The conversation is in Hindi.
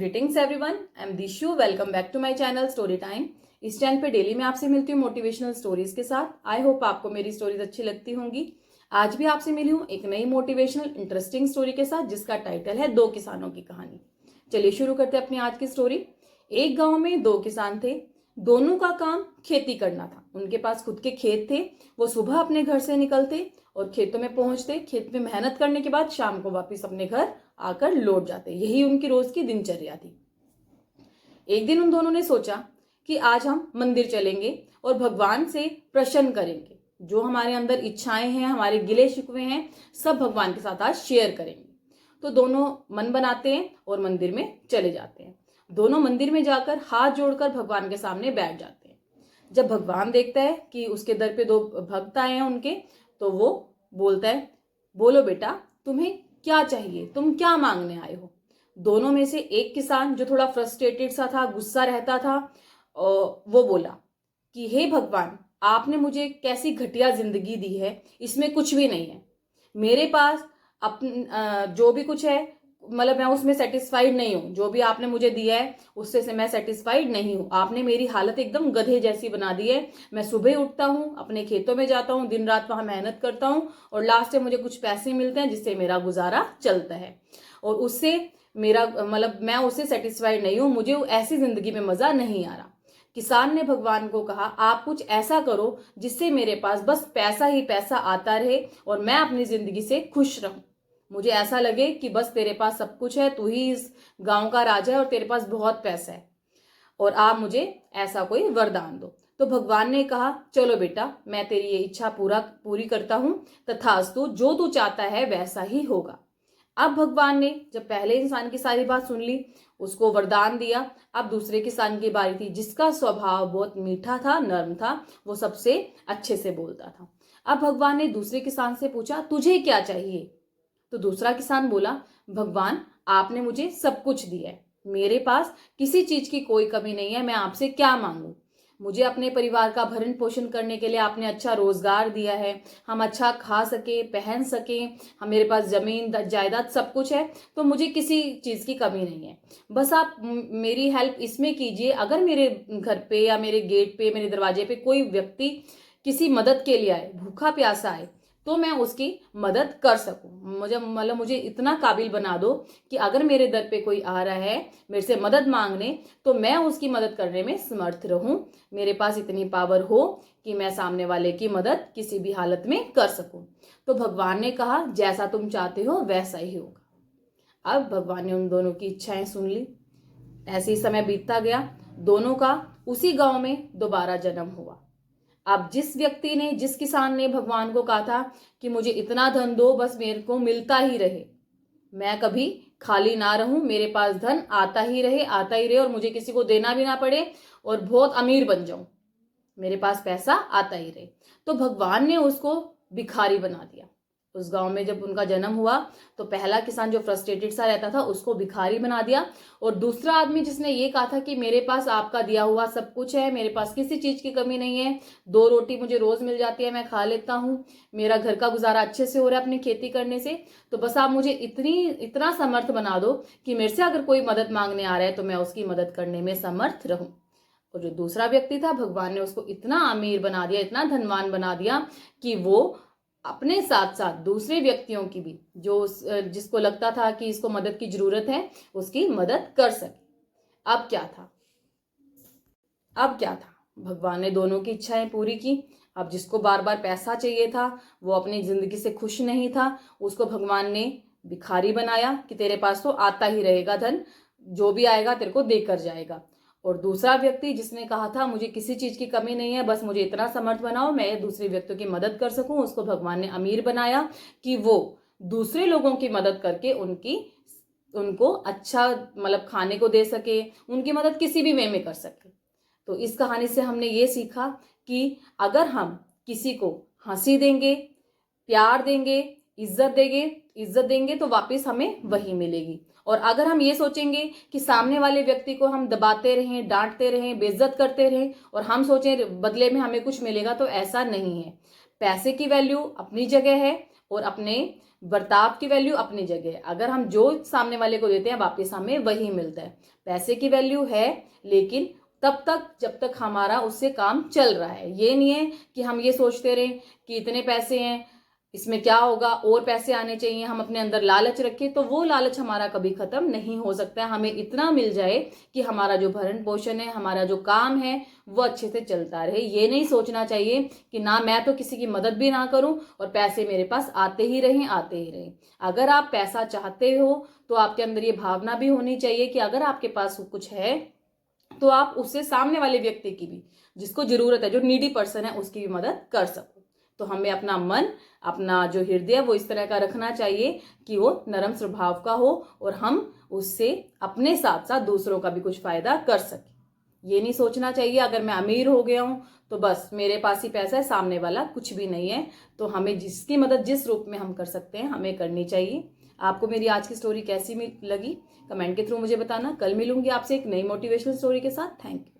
Greetings everyone, I am Dishu. Welcome back to my channel story time. इस चैनल पे डेली मैं आपसे मिलती हूँ मोटिवेशनल स्टोरीज के साथ। आई होप आपको मेरी स्टोरीज अच्छी लगती होंगी। आज भी आपसे मिली हूँ एक नई मोटिवेशनल इंटरेस्टिंग स्टोरी के साथ, जिसका टाइटल है दो किसानों की कहानी। चलिए शुरू करते हैं अपनी आज की स्टोरी। एक गाँव में दो किसान थे। दोनों का काम खेती करना था। उनके पास खुद के खेत थे। वो सुबह अपने घर से निकलते और खेतों में पहुंचते। खेत में मेहनत करने के बाद शाम को वापस अपने घर आकर लौट जाते। यही उनकी रोज की दिनचर्या थी। एक दिन उन दोनों ने सोचा कि आज हम मंदिर चलेंगे और भगवान से प्रसन्न करेंगे। जो हमारे अंदर इच्छाएं हैं, हमारे गिले शिकवे हैं, सब भगवान के साथ आज शेयर करेंगे। तो दोनों मन बनाते हैं और मंदिर में चले जाते हैं। दोनों मंदिर में जाकर हाथ जोड़कर भगवान के सामने बैठ जाते हैं। जब भगवान देखता है कि उसके दर पे दो भक्त आए हैं उनके, तो वो बोलता है, बोलो बेटा, तुम्हें क्या चाहिए, तुम क्या मांगने आए हो। दोनों में से एक किसान, जो थोड़ा फ्रस्ट्रेटेड सा था, गुस्सा रहता था, वो बोला कि हे भगवान, आपने मुझे कैसी घटिया जिंदगी दी है, इसमें कुछ भी नहीं है। मेरे पास जो भी कुछ है, मतलब मैं उसमें सेटिस्फाइड नहीं हूँ। जो भी आपने मुझे दिया है उससे से मैं सेटिस्फाइड नहीं हूँ। आपने मेरी हालत एकदम गधे जैसी बना दी है। मैं सुबह उठता हूँ, अपने खेतों में जाता हूँ, दिन रात वहां मेहनत करता हूँ और लास्ट में मुझे कुछ पैसे मिलते हैं जिससे मेरा गुजारा चलता है, और उससे मेरा मतलब मैं उससे सेटिस्फाइड नहीं हूँ। मुझे ऐसी जिंदगी में मजा नहीं आ रहा। किसान ने भगवान को कहा, आप कुछ ऐसा करो जिससे मेरे पास बस पैसा ही पैसा आता रहे और मैं अपनी जिंदगी से खुश रहूं। मुझे ऐसा लगे कि बस तेरे पास सब कुछ है, तू ही इस गांव का राजा है और तेरे पास बहुत पैसा है, और आप मुझे ऐसा कोई वरदान दो। तो भगवान ने कहा, चलो बेटा, मैं तेरी ये इच्छा पूरी करता हूं। तथास्तु, जो तू चाहता है वैसा ही होगा। अब भगवान ने जब पहले इंसान की सारी बात सुन ली, उसको वरदान दिया। अब दूसरे किसान की बारी थी, जिसका स्वभाव बहुत मीठा था, नर्म था, वो सबसे अच्छे से बोलता था। अब भगवान ने दूसरे किसान से पूछा, तुझे क्या चाहिए। तो दूसरा किसान बोला, भगवान, आपने मुझे सब कुछ दिया है, मेरे पास किसी चीज की कोई कमी नहीं है, मैं आपसे क्या मांगू। मुझे अपने परिवार का भरण पोषण करने के लिए आपने अच्छा रोजगार दिया है, हम अच्छा खा सके, पहन सके, हम मेरे पास जमीन जायदाद सब कुछ है, तो मुझे किसी चीज की कमी नहीं है। बस आप मेरी हेल्प इसमें कीजिए, अगर मेरे घर पे या मेरे गेट पे, मेरे दरवाजे पे कोई व्यक्ति किसी मदद के लिए आए, भूखा प्यासा आए, तो मैं उसकी मदद कर सकूं। मुझे इतना काबिल बना दो कि अगर मेरे दर पे कोई आ रहा है मेरे से मदद मांगने, तो मैं उसकी मदद करने में समर्थ रहूं। मेरे पास इतनी पावर हो कि मैं सामने वाले की मदद किसी भी हालत में कर सकूं। तो भगवान ने कहा, जैसा तुम चाहते हो वैसा ही होगा। अब भगवान ने उन दोनों की इच्छाएं सुन ली। ऐसे ही समय बीतता गया। दोनों का उसी गांव में दोबारा जन्म हुआ। अब जिस किसान ने भगवान को कहा था कि मुझे इतना धन दो, बस मेरे को मिलता ही रहे, मैं कभी खाली ना रहूं, मेरे पास धन आता ही रहे, आता ही रहे, और मुझे किसी को देना भी ना पड़े और बहुत अमीर बन जाऊं, मेरे पास पैसा आता ही रहे। तो भगवान ने उसको भिखारी बना दिया। उस गांव में जब उनका जन्म हुआ, तो पहला किसान जो फ्रस्ट्रेटेड सा रहता था, उसको भिखारी बना दिया, और दूसरा आदमी जिसने ये कहा था कि मेरे पास आपका दिया हुआ सब कुछ है, मेरे पास किसी चीज की कमी नहीं है, 2 रोटी मुझे रोज मिल जाती है, मैं खा लेता हूँ, मेरा घर का गुजारा अच्छे से हो रहा है अपनी खेती करने से, तो बस आप मुझे इतना समर्थ बना दो कि मेरे से अगर कोई मदद मांगने आ रहा है तो मैं उसकी मदद करने में समर्थ रहूं। और जो दूसरा व्यक्ति था, भगवान ने उसको इतना अमीर बना दिया, इतना धनवान बना दिया कि वो अपने साथ साथ दूसरे व्यक्तियों की भी, जो जिसको लगता था कि इसको मदद की जरूरत है, उसकी मदद कर सके। अब क्या था अब क्या था, भगवान ने दोनों की इच्छाएं पूरी की। अब जिसको बार बार पैसा चाहिए था, वो अपनी जिंदगी से खुश नहीं था, उसको भगवान ने भिखारी बनाया कि तेरे पास तो आता ही रहेगा धन, जो भी आएगा तेरे को देकर जाएगा। और दूसरा व्यक्ति जिसने कहा था मुझे किसी चीज की कमी नहीं है, बस मुझे इतना समर्थ बनाओ मैं दूसरे व्यक्तियों की मदद कर सकूं, उसको भगवान ने अमीर बनाया कि वो दूसरे लोगों की मदद करके उनको अच्छा मतलब खाने को दे सके, उनकी मदद किसी भी वे में कर सके। तो इस कहानी से हमने ये सीखा कि अगर हम किसी को हंसी देंगे, प्यार देंगे, इज्जत देंगे तो वापस हमें वही मिलेगी। और अगर हम ये सोचेंगे कि सामने वाले व्यक्ति को हम दबाते रहें, डांटते रहें, बेइज्जत करते रहें और हम सोचें बदले में हमें कुछ मिलेगा, तो ऐसा नहीं है। पैसे की वैल्यू अपनी जगह है और अपने बर्ताव की वैल्यू अपनी जगह है। अगर हम जो सामने वाले को देते हैं वापस हमें वही मिलता है। पैसे की वैल्यू है, लेकिन तब तक जब तक हमारा उससे काम चल रहा है। ये नहीं है कि हम ये सोचते रहे कि इतने पैसे हैं, इसमें क्या होगा, और पैसे आने चाहिए, हम अपने अंदर लालच रखें, तो वो लालच हमारा कभी खत्म नहीं हो सकता है। हमें इतना मिल जाए कि हमारा जो भरण पोषण है, हमारा जो काम है, वो अच्छे से चलता रहे। ये नहीं सोचना चाहिए कि ना मैं तो किसी की मदद भी ना करूं और पैसे मेरे पास आते ही रहें आते ही रहें। अगर आप पैसा चाहते हो तो आपके अंदर ये भावना भी होनी चाहिए कि अगर आपके पास कुछ है तो आप उससे सामने वाले व्यक्ति की भी, जिसको जरूरत है, जो नीडी पर्सन है, उसकी भी मदद कर सको। तो हमें अपना मन, अपना जो हृदय है वो इस तरह का रखना चाहिए कि वो नरम स्वभाव का हो और हम उससे अपने साथ साथ दूसरों का भी कुछ फायदा कर सके। ये नहीं सोचना चाहिए अगर मैं अमीर हो गया हूं तो बस मेरे पास ही पैसा है, सामने वाला कुछ भी नहीं है। तो हमें जिसकी मदद जिस रूप में हम कर सकते हैं हमें करनी चाहिए। आपको मेरी आज की स्टोरी कैसी लगी कमेंट के थ्रू मुझे बताना। कल मिलूंगी आपसे एक नई मोटिवेशनल स्टोरी के साथ। Thank you.